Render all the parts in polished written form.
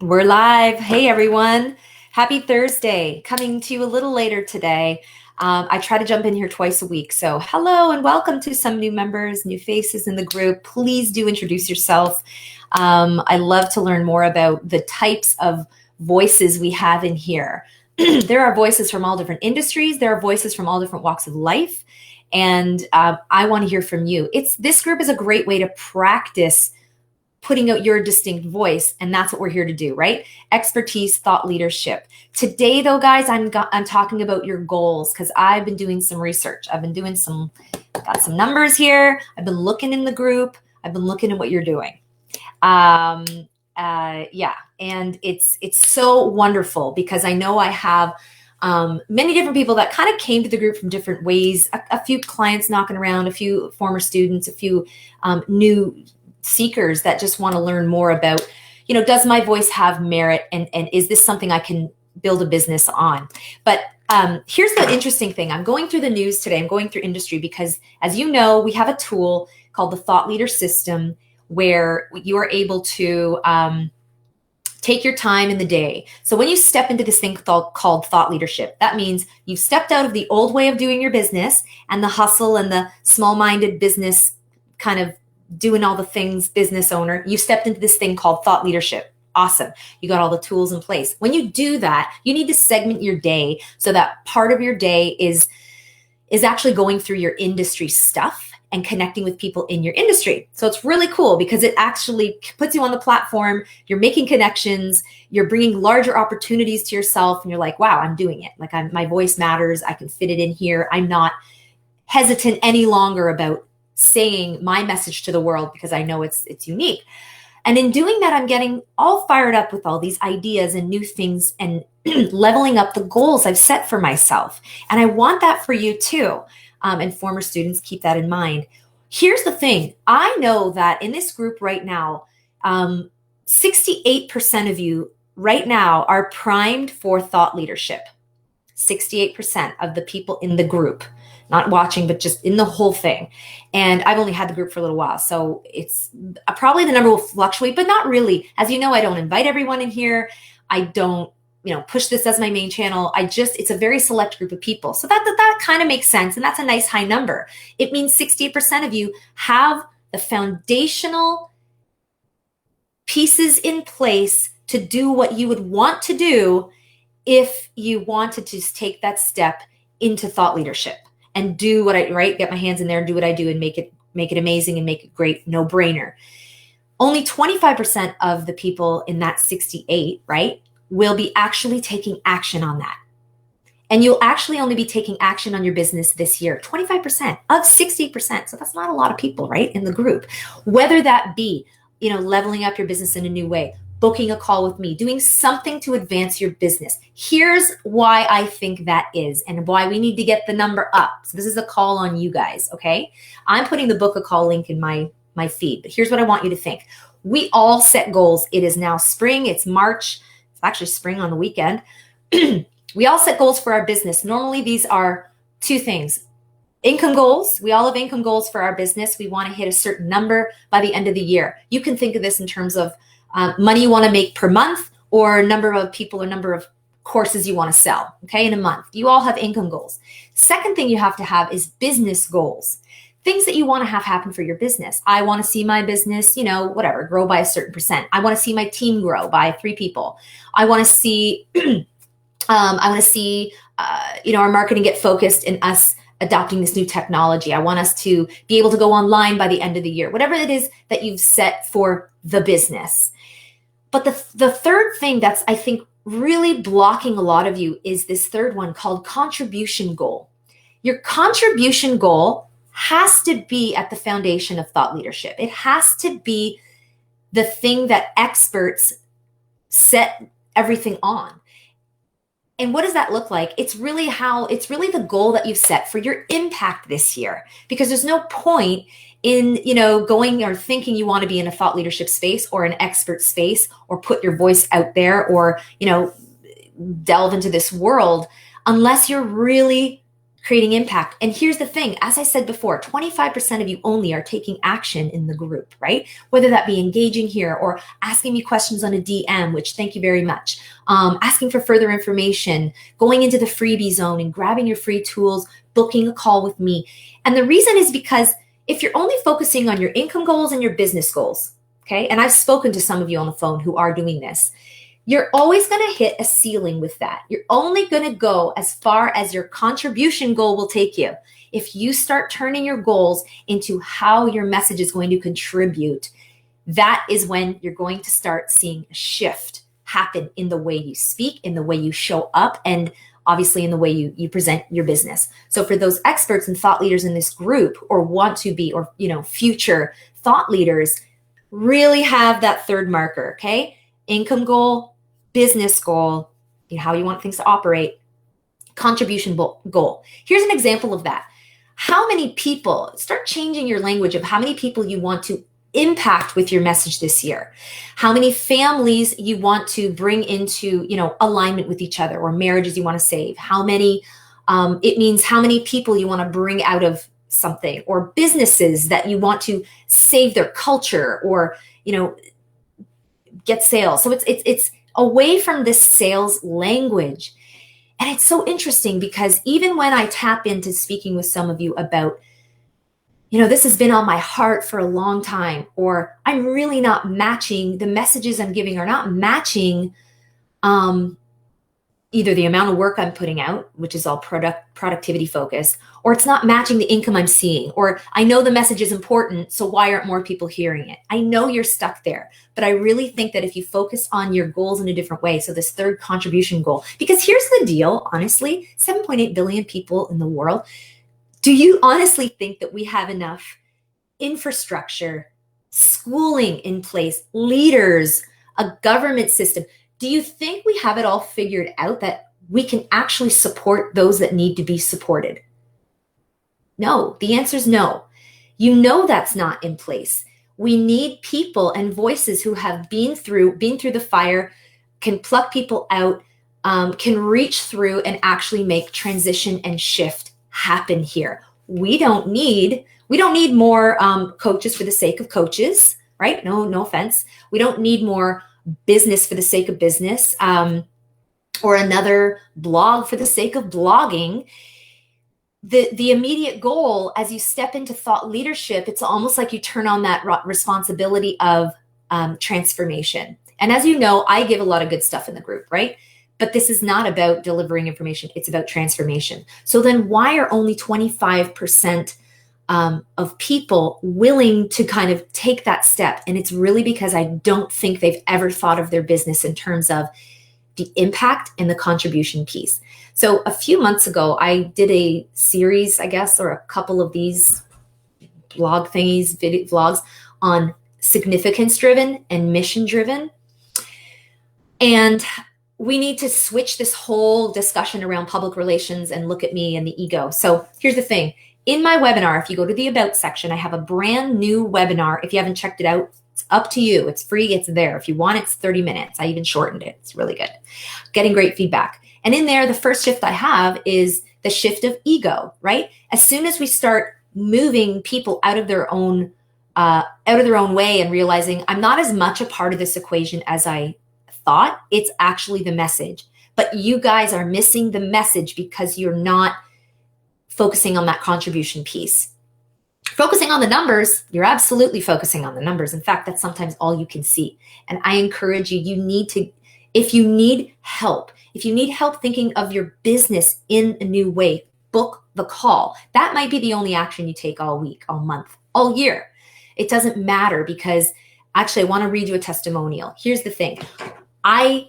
We're live. Hey, everyone. Happy Thursday. Coming to you a little later today. I try to jump in here twice a week. So hello and welcome to some new members, new faces in the group. Please do introduce yourself. I love to learn more about the types of voices we have in here. There are voices from all different industries. There are voices from all different walks of life. And I want to hear from you. This group is a great way to practice putting out your distinct voice, and that's what we're here to do, right? Expertise, thought leadership. Today, though, guys, I'm talking about your goals because I've been doing some research. Got some numbers here. I've been looking in the group. I've been looking at what you're doing. Yeah, and it's so wonderful because I know I have many different people that kind of came to the group from different ways. A few clients knocking around, a few former students, a few new seekers that just want to learn more about, does my voice have merit and is this something I can build a business on? But here's the interesting thing. I'm going through the news today. I'm going through industry because, as you know, we have a tool called the Thought Leader System where you are able to take your time in the day. So when you step into this thing called thought leadership, that means you've stepped out of the old way of doing your business and the hustle and the small-minded business kind of doing all the things business owner. You stepped into this thing called thought leadership. Awesome. You got all the tools in place. When you do that, you need to segment your day so that part of your day is actually going through your industry stuff and connecting with people in your industry. So it's really cool because it actually puts you on the platform. You're making connections. You're bringing larger opportunities to yourself. And you're like, wow, I'm doing it. Like my voice matters. I can fit it in here. I'm not hesitant any longer about saying my message to the world because I know it's unique. And in doing that, I'm getting all fired up with all these ideas and new things and leveling up the goals I've set for myself. And I want that for you too. And former students, keep that in mind. Here's the thing. I know that in this group right now, 68% of you right now are primed for thought leadership. 68% of the people in the group, not watching, but just in the whole thing. And I've only had the group for a little while. So it's probably the number will fluctuate, but not really. As you know, I don't invite everyone in here. I don't, push this as my main channel. It's a very select group of people. So that kind of makes sense. And that's a nice high number. It means 68% of you have the foundational pieces in place to do what you would want to do if you wanted to just take that step into thought leadership and do what get my hands in there and do what I do and make it amazing and make it great, no brainer. Only 25% of the people in that 68, right, will be actually taking action on that. And you'll actually only be taking action on your business this year, 25% of 60%. So that's not a lot of people, right, in the group. Whether that be, leveling up your business in a new way, booking a call with me, doing something to advance your business. Here's why I think that is and why we need to get the number up. So this is a call on you guys, okay? I'm putting the book a call link in my feed, but here's what I want you to think. We all set goals. It is now spring. It's March. It's actually spring on the weekend. We all set goals for our business. Normally, these are two things. Income goals. We all have income goals for our business. We want to hit a certain number by the end of the year. You can think of this in terms of money you want to make per month or number of people or number of courses you want to sell, okay, in a month. You all have income goals. Second thing you have to have is business goals. Things that you want to have happen for your business. I want to see my business, grow by a certain percent. I want to see my team grow by 3 people. I want to see, our marketing get focused in us adopting this new technology. I want us to be able to go online by the end of the year, whatever it is that you've set for the business. But the third thing that's, I think, really blocking a lot of you is this third one called contribution goal. Your contribution goal has to be at the foundation of thought leadership. It has to be the thing that experts set everything on. And what does that look like? It's really the goal that you've set for your impact this year, because there's no point in, going or thinking you want to be in a thought leadership space or an expert space or put your voice out there or, delve into this world unless you're really creating impact. And here's the thing, as I said before, 25% of you only are taking action in the group, right? Whether that be engaging here or asking me questions on a DM, which thank you very much, asking for further information, going into the freebie zone and grabbing your free tools, booking a call with me. And the reason is because if you're only focusing on your income goals and your business goals, okay, and I've spoken to some of you on the phone who are doing this, you're always going to hit a ceiling with that. You're only going to go as far as your contribution goal will take you. If you start turning your goals into how your message is going to contribute, that is when you're going to start seeing a shift happen in the way you speak, in the way you show up, and obviously in the way you present your business. So for those experts and thought leaders in this group, or want to be, or future thought leaders, really have that third marker, okay? Income goal, business goal, how you want things to operate, contribution goal. Here's an example of that. How many people, start changing your language of how many people you want to impact with your message this year, how many families you want to bring into, alignment with each other, or marriages you want to save, how many, it means how many people you want to bring out of something, or businesses that you want to save their culture, or, get sales. So it's away from this sales language. And it's so interesting because even when I tap into speaking with some of you about, this has been on my heart for a long time, or I'm really not matching, the messages I'm giving are not matching either the amount of work I'm putting out, which is all productivity focused, or it's not matching the income I'm seeing, or I know the message is important, so why aren't more people hearing it? I know you're stuck there, but I really think that if you focus on your goals in a different way, so this third contribution goal, because here's the deal, honestly, 7.8 billion people in the world. Do you honestly think that we have enough infrastructure, schooling in place, leaders, a government system? Do you think we have it all figured out that we can actually support those that need to be supported? No, the answer is no. That's not in place. We need people and voices who have been through the fire, can pluck people out, can reach through and actually make transition and shift happen here. We don't need more coaches for the sake of coaches, right? No offense. We don't need more business for the sake of business, or another blog for the sake of blogging. The immediate goal, as you step into thought leadership, it's almost like you turn on that responsibility of transformation. And as you know, I give a lot of good stuff in the group, right? But this is not about delivering information. It's about transformation. So then why are only 25% of people willing to kind of take that step? And it's really because I don't think they've ever thought of their business in terms of the impact and the contribution piece. So a few months ago, I did a series, I guess, or a couple of these blog thingies, video vlogs on significance-driven and mission-driven. And we need to switch this whole discussion around public relations and look at me and the ego. So here's the thing. In my webinar, if you go to the About section, I have a brand new webinar. If you haven't checked it out, it's up to you. It's free. It's there. If you want, it's 30 minutes. I even shortened it. It's really good. Getting great feedback. And in there, the first shift I have is the shift of ego, right? As soon as we start moving people out of their own way and realizing I'm not as much a part of this equation as I thought, it's actually the message. But you guys are missing the message because you're not focusing on that contribution piece. Focusing on the numbers, you're absolutely focusing on the numbers. In fact, that's sometimes all you can see. And I encourage you, if you need help thinking of your business in a new way, book the call. That might be the only action you take all week, all month, all year. It doesn't matter, because actually I want to read you a testimonial. Here's the thing. I'm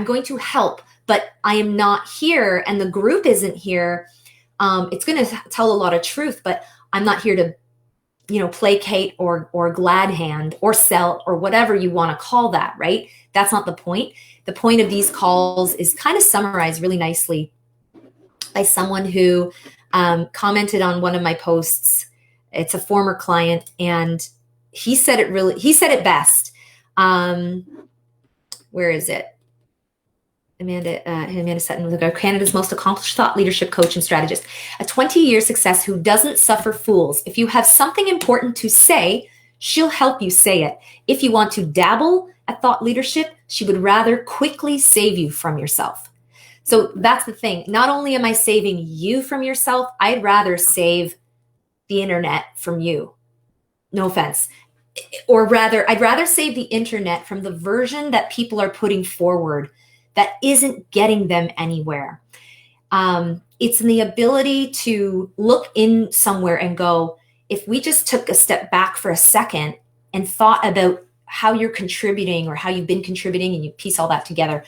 going to help, but I am not here and the group isn't here. It's going to tell a lot of truth, but I'm not here to, placate or glad hand or sell or whatever you want to call that, right? That's not the point. The point of these calls is kind of summarized really nicely by someone who commented on one of my posts. It's a former client, and he said it best. Where is it? Amanda Sutton was Canada's most accomplished thought leadership coach and strategist. A 20-year success who doesn't suffer fools. If you have something important to say, she'll help you say it. If you want to dabble at thought leadership, she would rather quickly save you from yourself. So that's the thing. Not only am I saving you from yourself, I'd rather save the internet from you. No offense. Or rather, I'd rather save the internet from the version that people are putting forward that isn't getting them anywhere. It's in the ability to look in somewhere and go, if we just took a step back for a second and thought about how you're contributing or how you've been contributing, and you piece all that together,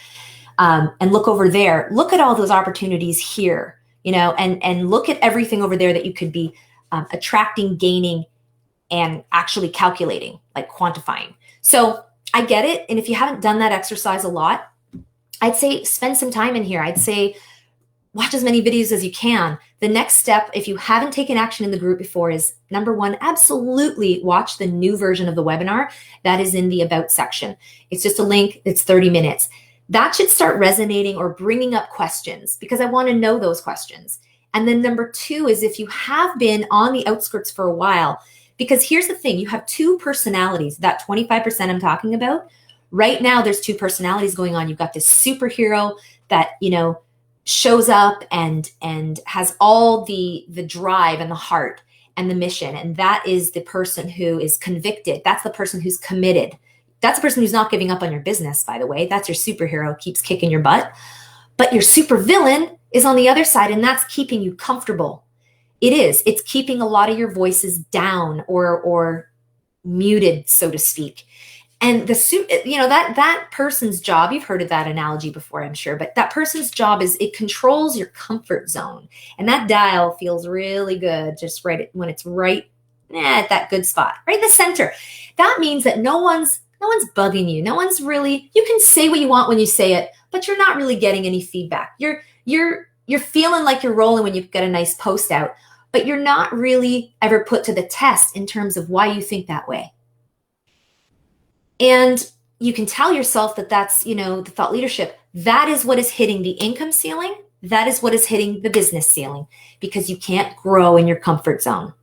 and look over there, look at all those opportunities here, and look at everything over there that you could be attracting, gaining, and actually calculating, like quantifying. So I get it. And if you haven't done that exercise a lot, I'd say spend some time in here. I'd say watch as many videos as you can. The next step, if you haven't taken action in the group before, is number one, absolutely watch the new version of the webinar that is in the About section. It's just a link. It's 30 minutes. That should start resonating or bringing up questions because I want to know those questions. And then number two is if you have been on the outskirts for a while, because here's the thing, you have two personalities, that 25% I'm talking about. Right now, there's two personalities going on. You've got this superhero that, shows up and has all the drive and the heart and the mission. And that is the person who is convicted. That's the person who's committed. That's the person who's not giving up on your business, by the way. That's your superhero, keeps kicking your butt. But your supervillain is on the other side, and that's keeping you comfortable. It is. It's keeping a lot of your voices down or muted, so to speak. And that person's job, you've heard of that analogy before, I'm sure, but that person's job is it controls your comfort zone. And that dial feels really good just right when it's right at that good spot, right in the center. That means that no one's bugging you. No one's really, you can say what you want when you say it, but you're not really getting any feedback. You're feeling like you're rolling when you get a nice post out, but you're not really ever put to the test in terms of why you think that way. And you can tell yourself that that's, the thought leadership. That is what is hitting the income ceiling. That is what is hitting the business ceiling because you can't grow in your comfort zone.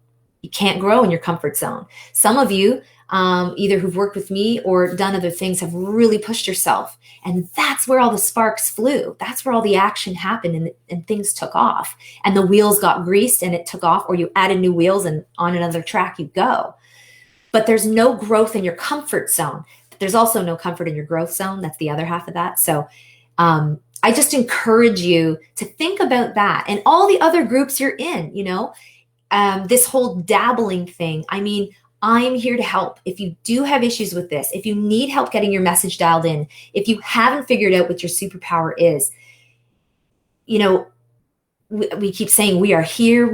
You can't grow in your comfort zone. Some of you, either who've worked with me or done other things, have really pushed yourself. And that's where all the sparks flew. That's where all the action happened and things took off. And the wheels got greased and it took off, or you added new wheels and on another track you go. But there's no growth in your comfort zone. But there's also no comfort in your growth zone. That's the other half of that. So I just encourage you to think about that and all the other groups you're in, this whole dabbling thing. I mean, I'm here to help. If you do have issues with this, if you need help getting your message dialed in, if you haven't figured out what your superpower is, we keep saying we are here,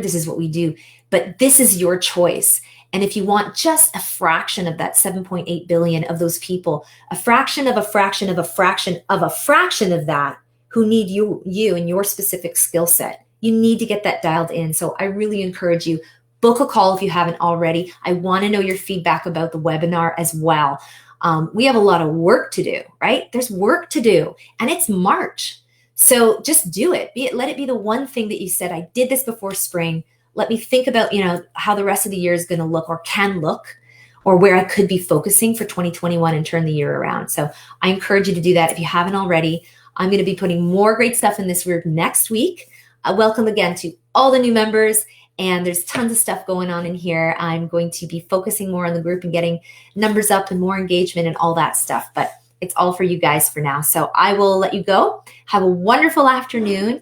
this is what we do, but this is your choice. And if you want just a fraction of that 7.8 billion of those people, a fraction of a fraction of a fraction of a fraction of that who need you and your specific skill set, you need to get that dialed in. So I really encourage you, book a call if you haven't already. I want to know your feedback about the webinar as well. We have a lot of work to do, right? There's work to do, and it's March. So just do it. Let it be the one thing that you said, I did this before spring. Let me think about, how the rest of the year is going to look or can look, or where I could be focusing for 2021 and turn the year around. So I encourage you to do that if you haven't already. I'm going to be putting more great stuff in this group next week. Welcome again to all the new members. And there's tons of stuff going on in here. I'm going to be focusing more on the group and getting numbers up and more engagement and all that stuff. But it's all for you guys for now. So I will let you go. Have a wonderful afternoon.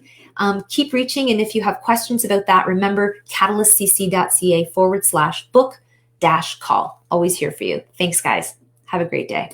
Keep reaching. And if you have questions about that, remember catalystcc.ca/book-call. Always here for you. Thanks, guys. Have a great day.